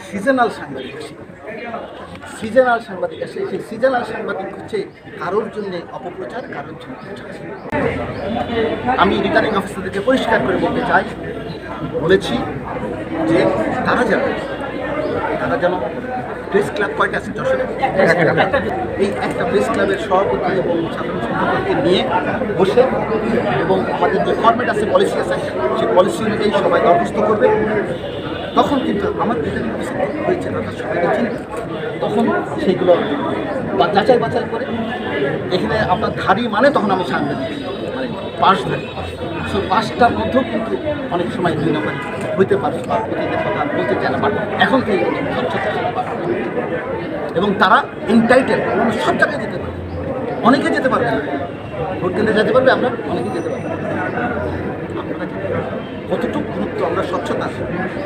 Seasonal সাংবাদিক আসে, seasonal সাংবাদিক আসে। সেই সিজনাল সাংবাদিক হচ্ছে কারোর জন্য অপপ্রচার, কারোর জন্য প্রচার। আমি রিটার্নিং অফিসারদেরকে পরিষ্কার করে বলতে চাই, বলেছি যে তারা যেন প্রেস ক্লাব কয়টা আছে যশোরে, এই একটা প্রেস ক্লাবের সভাপতি এবং সাধারণ সম্পাদককে নিয়ে বসে এবং আমাদের যে ফরম্যাট আছে, পলিসি আছে, সেই পলিসি অনুযায়ী সবাই দরখাস্ত করবে। তখন কিন্তু আমার রিটার্নিং অফিসার হয়েছে তারা সবাইকে চিনবে, তখন সেইগুলো যাচাই বাছাই করে এখানে আপনার ধারি মানে তখন আমি সাংবাদিক মানে পাশ ধারি। সো পাঁচটার মধ্যেও কিন্তু অনেক সময় দুই নম্বর হইতে পারে বা অতীতের কথা বলতে চায় না, বাট এখন থেকে স্বচ্ছতা এবং তারা এনটাইটেল সব জায়গায় যেতে পারবে, অনেকে যেতে পারবে না, ভোট কেন্দ্রে যেতে পারবে, আমরা অনেকে যেতে পারবো। আপনারা কতটুকু গুরুত্ব আমরা স্বচ্ছতা